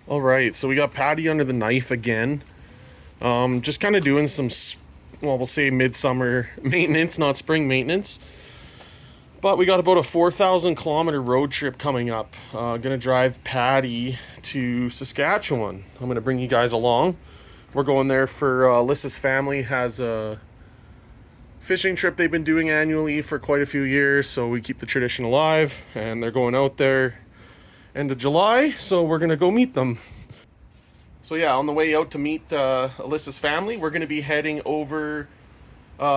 All right, so we got Patty under the knife again. Just kind of doing some, well, we'll say midsummer maintenance, not spring maintenance. But we got about a 4,000 kilometer road trip coming up. Gonna drive Patty to Saskatchewan. I'm gonna bring you guys along. We're going there for Alyssa's family has a fishing trip they've been doing annually for quite a few years, so we keep the tradition alive. And they're going out there end of July, so we're gonna go meet them. So yeah, on the way out to meet Alyssa's family, we're gonna be heading over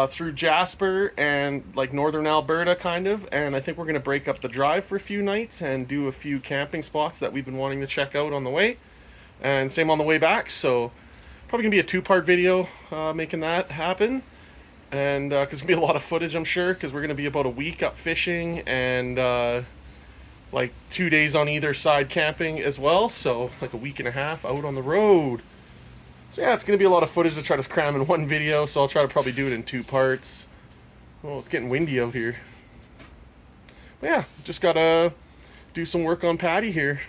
through Jasper and like northern Alberta, kind of. And I think we're gonna break up the drive for a few nights and do a few camping spots that we've been wanting to check out on the way. And same on the way back. So probably gonna be a two-part video making that happen. And because it's gonna be a lot of footage, I'm sure, because we're gonna be about a week up fishing and like 2 days on either side camping as well. So like a week and a half out on the road. So yeah, it's going to be a lot of footage to try to cram in one video, so I'll try to probably do it in two parts. Oh, it's getting windy out here. But yeah, just got to do some work on Patty here.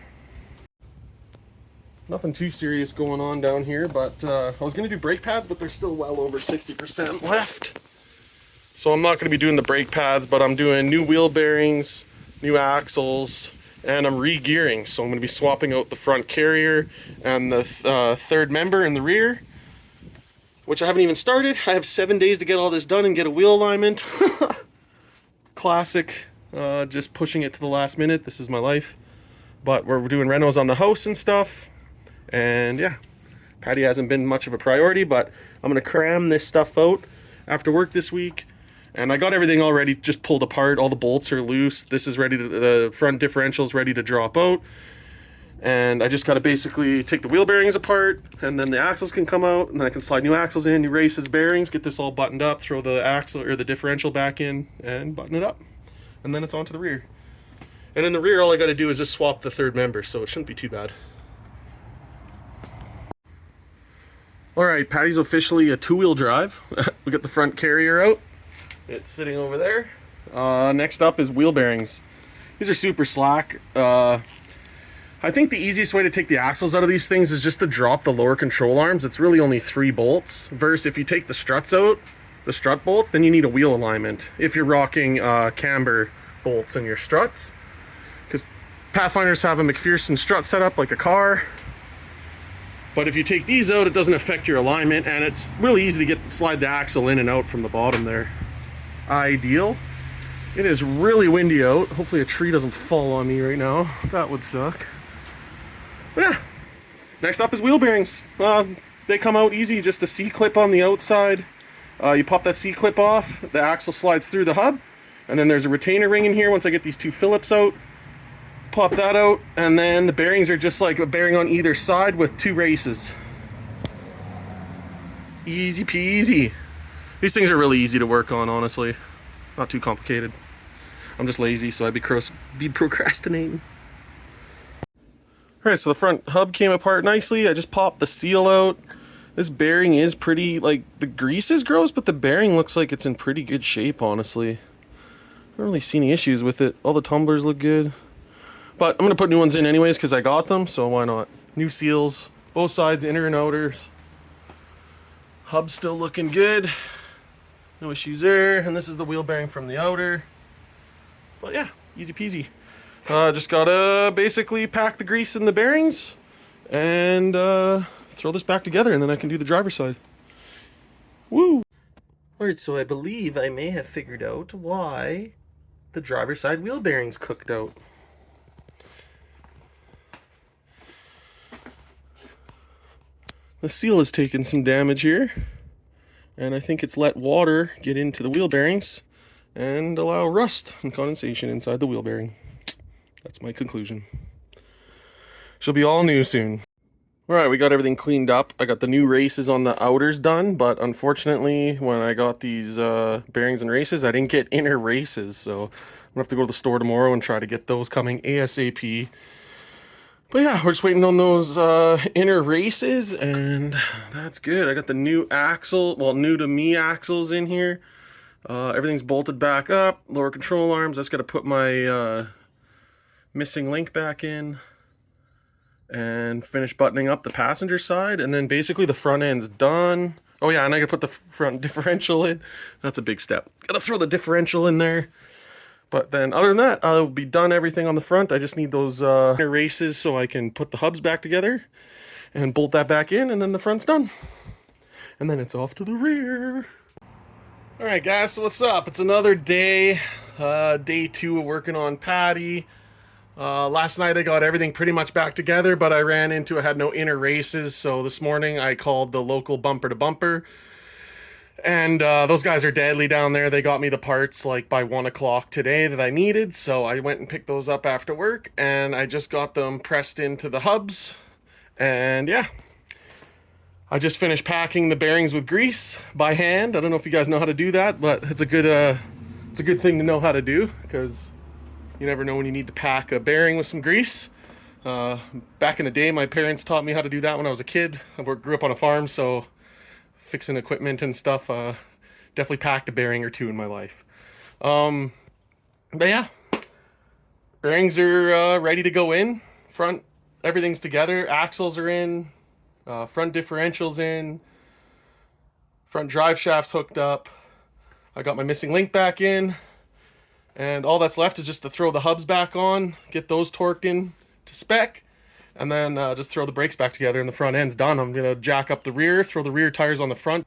Nothing too serious going on down here, but I was going to do brake pads, but they're still well over 60% left. So I'm not going to be doing the brake pads, but I'm doing new wheel bearings, new axles, and I'm re-gearing. So I'm going to be swapping out the front carrier and the third member in the rear, which I haven't even started. I have 7 days to get all this done and get a wheel alignment. Classic, just pushing it to the last minute. This is my life. But we're doing renos on the house and stuff. And yeah, Patty hasn't been much of a priority, but I'm going to cram this stuff out after work this week. And I got everything already just pulled apart. All the bolts are loose. This is ready to, the front differential is ready to drop out. And I just got to basically take the wheel bearings apart, and then the axles can come out, and then I can slide new axles in, new races, bearings, get this all buttoned up, throw the axle or the differential back in, and button it up. And then it's onto the rear. And in the rear, all I got to do is just swap the third member, so it shouldn't be too bad. All right, Patty's officially a two-wheel drive. We got the front carrier out. It's sitting over there. Next up is wheel bearings. These are super slack. I think the easiest way to take the axles out of these things is just to drop the lower control arms. It's really only 3 bolts. Versus if you take the struts out, the strut bolts, then you need a wheel alignment. If you're rocking camber bolts in your struts. Because Pathfinders have a McPherson strut setup like a car. But if you take these out, it doesn't affect your alignment, and it's really easy to slide the axle in and out from the bottom there. Ideal. It is really windy out. Hopefully a tree doesn't fall on me right now. That would suck. But yeah. Next up is wheel bearings. They come out easy. Just a C-clip on the outside. You pop that C-clip off. The axle slides through the hub. And then there's a retainer ring in here once I get these 2 Phillips out. Pop that out. And then the bearings are just like a bearing on either side with 2 races. Easy peasy. These things are really easy to work on, honestly. Not too complicated. I'm just lazy, so I'd be procrastinating. Alright, so the front hub came apart nicely. I just popped the seal out. This bearing is pretty, like, the grease is gross, but the bearing looks like it's in pretty good shape, honestly. I don't really see any issues with it. All the tumblers look good. But I'm going to put new ones in anyways, because I got them, so why not? New seals, both sides, inner and outers. Hub's still looking good. No issues there. And this is the wheel bearing from the outer. But yeah, easy peasy. Just gotta basically pack the grease in the bearings and throw this back together, and then I can do the driver's side. Woo! Alright, so I believe I may have figured out why the driver's side wheel bearings cooked out. The seal has taken some damage here, and I think it's let water get into the wheel bearings and allow rust and condensation inside the wheel bearing. That's my conclusion. She'll be all new soon. Alright, we got everything cleaned up. I got the new races on the outers done, but unfortunately when I got these bearings and races, I didn't get inner races, so I'm going to have to go to the store tomorrow and try to get those coming ASAP. But yeah, we're just waiting on those inner races, and that's good. I got the new axle, well, new to me axles in here. Everything's bolted back up, lower control arms. I just got to put my missing link back in. and finish buttoning up the passenger side, and then basically the front end's done. Oh yeah, and I gotta put the front differential in. That's a big step. Gotta throw the differential in there. But then other than that, I'll be done everything on the front. I just need those inner races so I can put the hubs back together and bolt that back in, and then the front's done. And then it's off to the rear. All right, guys, so what's up? It's another day, day 2 of working on Patty. Last night I got everything pretty much back together, but I had no inner races, so this morning I called the local bumper to bumper. And those guys are deadly down there. They got me the parts like by 1 o'clock today that I needed, so I went and picked those up after work, and I just got them pressed into the hubs. And yeah, I just finished packing the bearings with grease by hand. I don't know if you guys know how to do that, but it's a good thing to know how to do, because you never know when you need to pack a bearing with some grease. Back in the day, my parents taught me how to do that when I was a kid. I grew up on a farm, so fixing equipment and stuff, definitely packed a bearing or two in my life. But yeah, bearings are ready to go in. Front, everything's together. Axles are in. Front differentials in. Front drive shaft's hooked up. I got my missing link back in. And all that's left is just to throw the hubs back on, get those torqued in to spec, and then just throw the brakes back together and the front end's done. I'm going to jack up the rear, throw the rear tires on the front,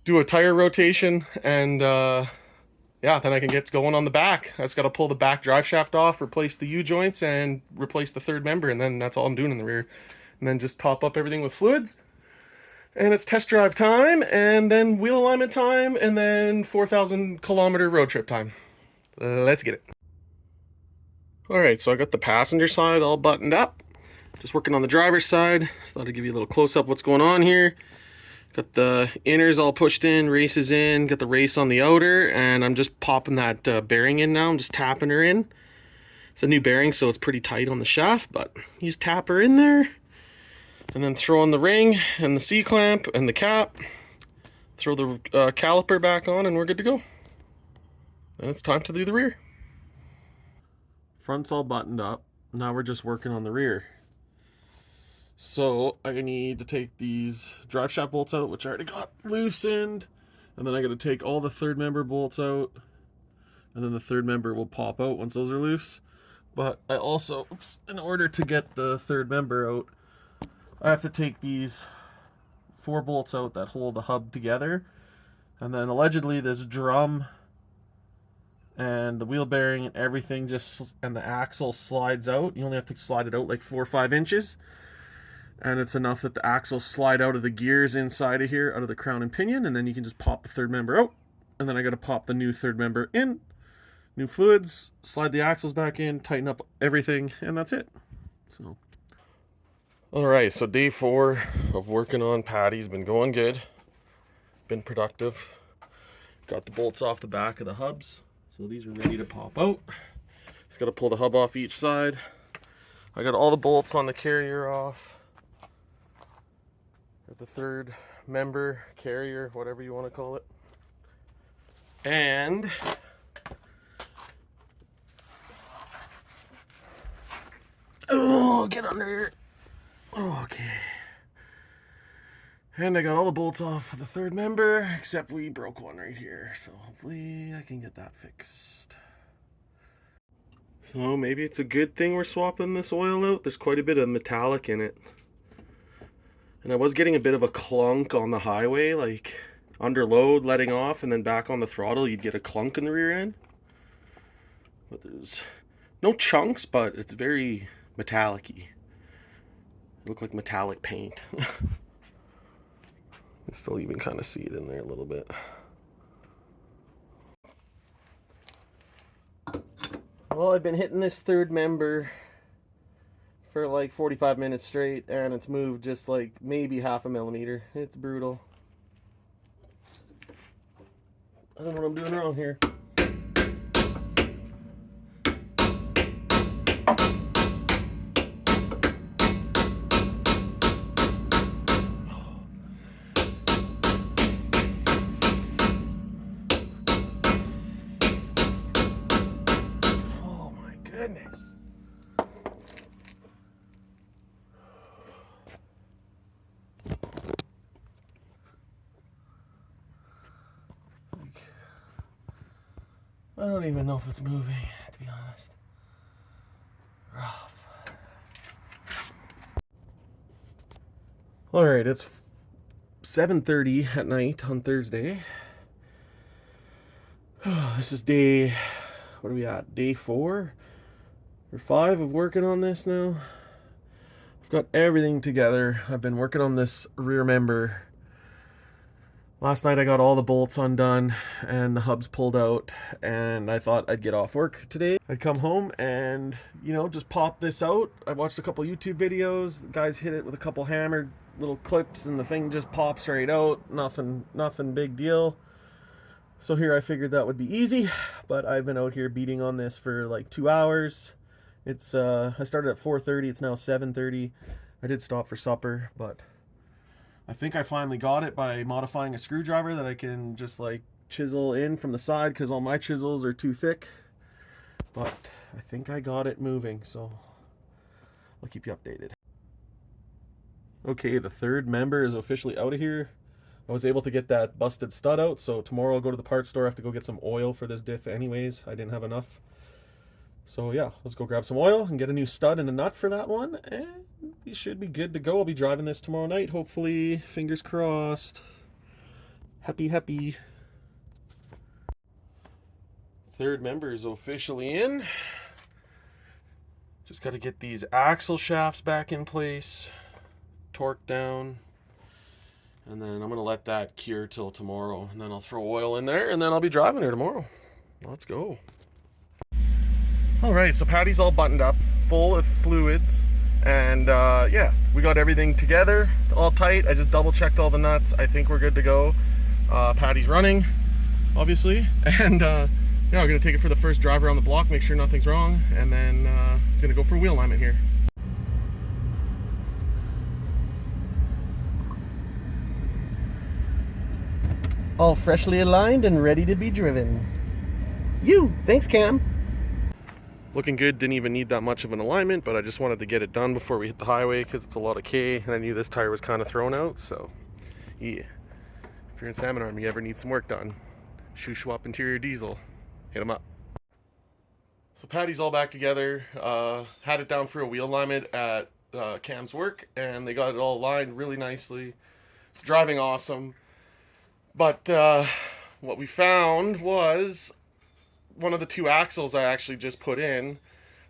do a tire rotation, and yeah, then I can get going on the back. I just got to pull the back drive shaft off, replace the U-joints, and replace the third member, and then that's all I'm doing in the rear. And then just top up everything with fluids. And it's test drive time, and then wheel alignment time, and then 4,000 kilometer road trip time. Let's get it. Alright, so I got the passenger side all buttoned up. Just working on the driver's side. Just thought I'd give you a little close-up what's going on here. Got the inners all pushed in, races in, got the race on the outer, and I'm just popping that bearing in now. I'm just tapping her in. It's a new bearing, so it's pretty tight on the shaft, but you just tap her in there, and then throw on the ring and the C-clamp and the cap. Throw the caliper back on, and we're good to go. And it's time to do the rear. Front's all buttoned up. Now we're just working on the rear. So I need to take these drive shaft bolts out, which I already got loosened. And then I got to take all the third member bolts out. And then the third member will pop out once those are loose. But I also, in order to get the third member out, I have to take these 4 bolts out that hold the hub together. And then allegedly this drum and the wheel bearing and everything and the axle slides out. You only have to slide it out like 4 or 5 inches. And it's enough that the axles slide out of the gears inside of here, out of the crown and pinion, and then you can just pop the third member out. And then I got to pop the new third member in, new fluids, slide the axles back in, tighten up everything, and that's it. So, all right, so day 4 of working on Patty's been going good, been productive. Got the bolts off the back of the hubs, so these are ready to pop out. Just got to pull the hub off each side. I got all the bolts on the carrier off. Got the third member, carrier, whatever you want to call it. And oh, get under here. Okay. And I got all the bolts off the third member, except we broke one right here. So hopefully I can get that fixed. So maybe it's a good thing we're swapping this oil out. There's quite a bit of metallic in it. And I was getting a bit of a clunk on the highway, like under load, letting off, and then back on the throttle, you'd get a clunk in the rear end. But there's no chunks, but it's very metallic-y. It looked like metallic paint. You can still even kind of see it in there a little bit. Well, I've been hitting this third member for like 45 minutes straight, and it's moved just like maybe 0.5 millimeter. It's brutal. I don't know what I'm doing wrong here. Oh my goodness. I don't even know if it's moving, to be honest. Rough. All right, it's 7:30 at night on Thursday. This is day, what are we at? Day 4 or 5 of working on this now. I've got everything together. I've been working on this rear member. Last night I got all the bolts undone and the hubs pulled out, and I thought I'd get off work today. I'd come home and, you know, just pop this out. I watched a couple YouTube videos. The guys hit it with a couple hammered little clips and the thing just pops right out. Nothing big deal. So here I figured that would be easy, but I've been out here beating on this for like 2 hours. It's I started at 4:30, it's now 7:30. I did stop for supper, but I think I finally got it by modifying a screwdriver that I can just like chisel in from the side, because all my chisels are too thick. But I think I got it moving, so I'll keep you updated. Okay, the third member is officially out of here. I was able to get that busted stud out, so tomorrow I'll go to the parts store. I have to go get some oil for this diff anyways. I didn't have enough. So yeah, let's go grab some oil and get a new stud and a nut for that one, and we should be good to go. I'll be driving this tomorrow night, hopefully. Fingers crossed. Happy. Third member is officially in. Just got to get these axle shafts back in place, torque down, and then I'm going to let that cure till tomorrow, and then I'll throw oil in there, and then I'll be driving her tomorrow. Let's go. All right, so Patty's all buttoned up, full of fluids, and yeah, we got everything together, all tight. I just double checked all the nuts. I think we're good to go. Patty's running, obviously, and yeah, we're gonna take it for the first drive around the block, make sure nothing's wrong, and then it's gonna go for wheel alignment here. All freshly aligned and ready to be driven. Thanks, Cam. Looking good, didn't even need that much of an alignment, but I just wanted to get it done before we hit the highway because it's a lot of K, and I knew this tire was kind of thrown out, so yeah. If you're in Salmon Arm, you ever need some work done, shoe swap interior diesel, hit them up. So Patty's all back together, had it down for a wheel alignment at Cam's work, and they got it all aligned really nicely. It's driving awesome, but what we found was one of the 2 axles I actually just put in.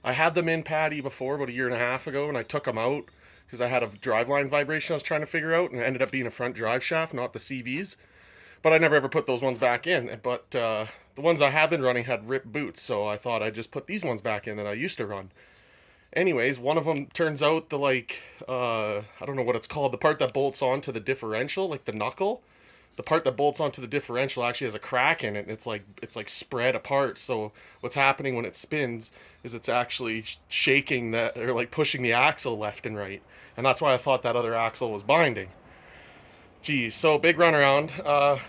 I had them in Patty before, about 1.5 years ago, and I took them out because I had a driveline vibration I was trying to figure out, and it ended up being a front drive shaft, not the CVs. But I never ever put those ones back in. But the ones I have been running had ripped boots, so I thought I'd just put these ones back in that I used to run. Anyways, one of them turns out the I don't know what it's called, the part that bolts onto the differential, like the knuckle. The part that bolts onto the differential actually has a crack in it, and it's like spread apart. So what's happening when it spins is it's actually shaking that, or like pushing the axle left and right, and that's why I thought that other axle was binding. Geez, so big runaround.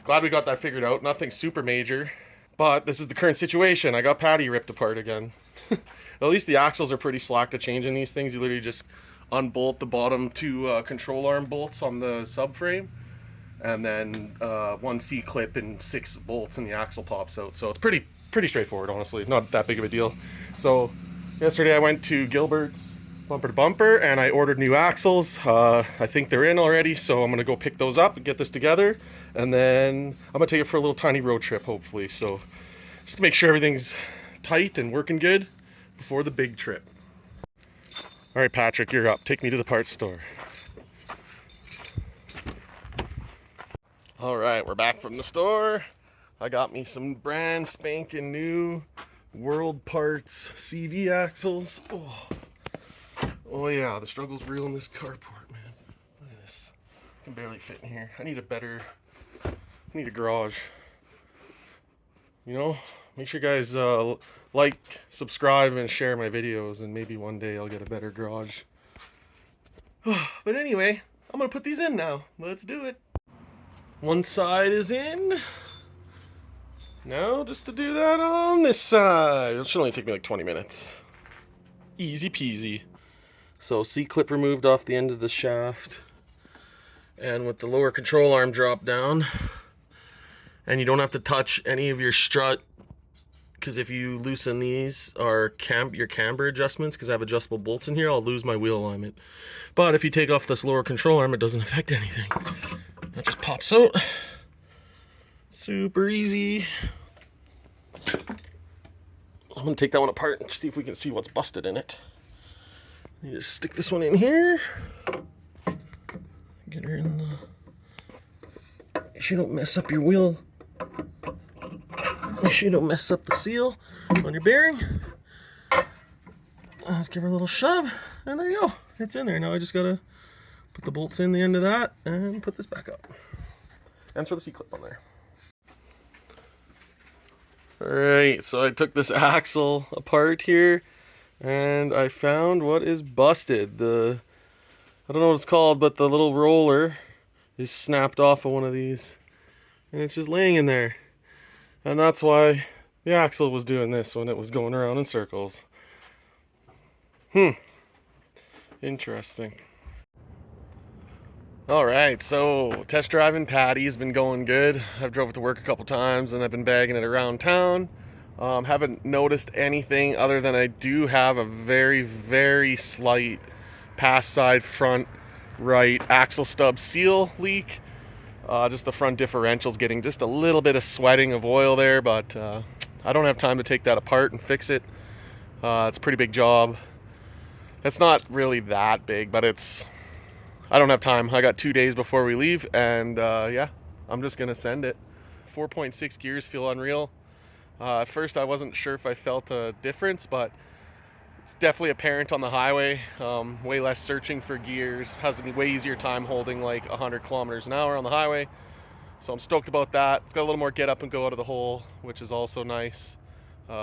Glad we got that figured out. Nothing super major, but this is the current situation. I got Patty ripped apart again. At least the axles are pretty slack to change in these things. You literally just unbolt the bottom 2 control arm bolts on the subframe, and then 1 C-clip and 6 bolts, and the axle pops out. So it's pretty straightforward, honestly. Not that big of a deal. So yesterday I went to Gilbert's Bumper to Bumper, and I ordered new axles. I think they're in already, so I'm going to go pick those up and get this together. And then I'm going to take it for a little tiny road trip, hopefully. So just to make sure everything's tight and working good before the big trip. All right, Patrick, you're up. Take me to the parts store. All right, we're back from the store. I got me some brand spanking new World Parts CV axles. Oh yeah, the struggle's real in this carport, man. Look at this. I can barely fit in here. I need a garage. You know, make sure you guys like, subscribe, and share my videos, and maybe one day I'll get a better garage. But anyway, I'm gonna put these in now. Let's do it. One side is in. Now just to do that on this side. It should only take me like 20 minutes. Easy peasy. So C-clip removed off the end of the shaft, and with the lower control arm dropped down, and you don't have to touch any of your strut because if you loosen these are your camber adjustments, because I have adjustable bolts in here, I'll lose my wheel alignment. But if you take off this lower control arm, it doesn't affect anything. That just pops out. Super easy. I'm gonna take that one apart and see if we can see what's busted in it. You just stick this one in here. Get her in the... Make sure you don't mess up your wheel. Make sure you don't mess up the seal on your bearing. Let's give her a little shove, and there you go. It's in there. Now I just gotta put the bolts in the end of that and put this back up. And throw the C-clip on there. Alright, so I took this axle apart here, and I found what is busted. I don't know what it's called, but the little roller is snapped off of one of these. And it's just laying in there. And that's why the axle was doing this when it was going around in circles. Interesting. Alright, so test driving Patty's been going good. I've drove it to work a couple times and I've been bagging it around town. Haven't noticed anything other than I do have a very, very slight pass side front right axle stub seal leak. Just the front differential's getting just a little bit of sweating of oil there, but I don't have time to take that apart and fix it. It's a pretty big job. It's not really that big, but I don't have time. I got 2 days before we leave, and yeah, I'm just gonna send it. 4.6 gears feel unreal. At first I wasn't sure if I felt a difference, but it's definitely apparent on the highway. Way less searching for gears, has a way easier time holding like 100 kilometers an hour on the highway. So I'm stoked about that. It's got a little more get up and go out of the hole, which is also nice.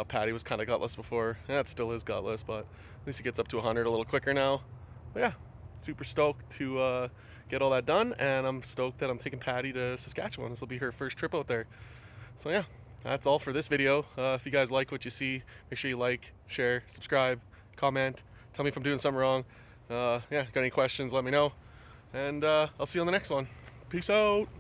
Patty was kind of gutless before. Yeah, it still is gutless, but at least it gets up to 100 a little quicker now. But yeah, super stoked to get all that done, and I'm stoked that I'm taking Patty to Saskatchewan. This will be her first trip out there. So yeah, that's all for this video. If you guys like what you see, make sure you like, share, subscribe, comment, tell me if I'm doing something wrong. Yeah, got any questions, let me know. And I'll see you on the next one. Peace out.